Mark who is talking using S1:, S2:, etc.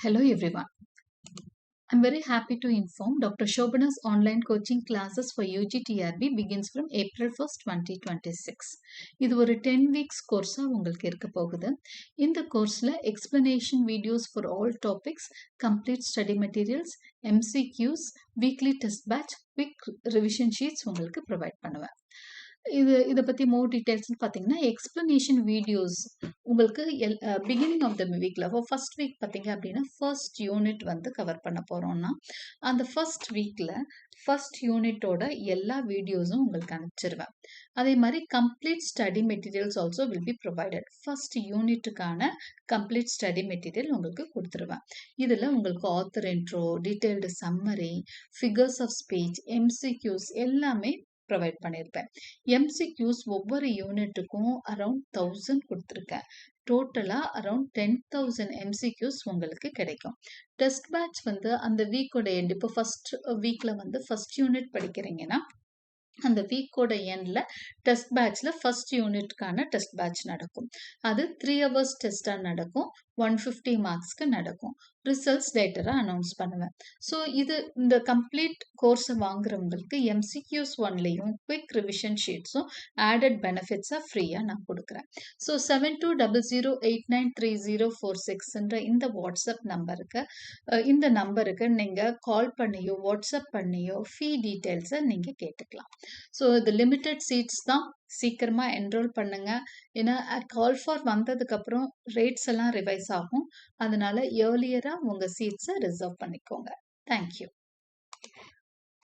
S1: Hello everyone. I'm very happy to inform Dr. Shobana's online coaching classes for UGTRB begins from April 1st, 2026. இது ஒரு 10 weeks course உங்களுக்கு இருக்க போகுது. இந்த கோர்ஸ்ல explanation videos for all topics, complete study materials, MCQs, weekly test batch, quick revision sheets உங்களுக்கு provide பண்ணுவேன். இதை பற்றி மோர் டீட்டெயில்ஸ்னு பார்த்தீங்கன்னா எக்ஸ்பிளனேஷன் வீடியோஸ் உங்களுக்கு பிகினிங் ஆஃப் த வீக்கில் ஃபர்ஸ்ட் வீக் பார்த்தீங்க அப்படின்னா ஃபர்ஸ்ட் யூனிட் வந்து கவர் பண்ண போகிறோம்னா அந்த ஃபர்ஸ்ட் வீக்கில் ஃபர்ஸ்ட் யூனிட்டோட எல்லா வீடியோஸும் உங்களுக்கு அனுப்பிச்சிருவேன். அதே மாதிரி complete study materials also will be provided. First யூனிட்டுக்கான கம்ப்ளீட் ஸ்டடி மெட்டீரியல் உங்களுக்கு கொடுத்துருவேன். இதில் உங்களுக்கு author intro, detailed summary, figures of speech, MCQs எல்லாமே ப்ரொவைட் பண்ணியிருப்பேன். MCQs ஒவ்வொரு யூனிட்டுக்கும் அரௌண்ட் 1000 கொடுத்துருக்கேன். டோட்டலாக அரௌண்ட் 10,000 MCQs உங்களுக்கு கிடைக்கும். டெஸ்ட் பேட்ச் வந்து அந்த வீக்கோட எண்ட், இப்போ ஃபர்ஸ்ட் வீக்கில் வந்து ஃபர்ஸ்ட் யூனிட் படிக்கிறீங்கன்னா அந்த வீக்கோட எண்டில் டெஸ்ட் பேட்ச்சில் ஃபர்ஸ்ட் யூனிட்கான டெஸ்ட் பேட்ச் நடக்கும். அது 3 hours டெஸ்ட்டாக நடக்கும். 150 மார்க்ஸ்க்கு நடக்கும். ரிசல்ட்ஸ் லேட்டராக அனௌன்ஸ் பண்ணுவேன். ஸோ இந்த கம்ப்ளீட் கோர்ஸை வாங்குறவங்களுக்கு MCQs ஒன்லேயும் குவிக் ரிவிஷன் ஷீட்ஸும் ஆடட் பெனிஃபிட்ஸாக ஃப்ரீயாக நான் கொடுக்குறேன். ஸோ 7200893046 இந்த வாட்ஸ்அப் நம்பருக்கு நீங்கள் கால் பண்ணியோ வாட்ஸ்அப் பண்ணியோ ஃபீ டீட்டெயில்ஸை நீங்கள் கேட்டுக்கலாம். ஸோ இது லிமிட்டட் சீட்ஸ் தான், சீக்கிரமாக என்ரோல் பண்ணுங்க. ஏன்னா கால் ஃபார் வந்ததுக்கப்புறம் ரேட்ஸ் எல்லாம் ரிவைஸ் ஆகும். அதனால ஏர்லியராக உங்கள் சீட்ஸை ரிசர்வ் பண்ணிக்கோங்க. தேங்க்யூ.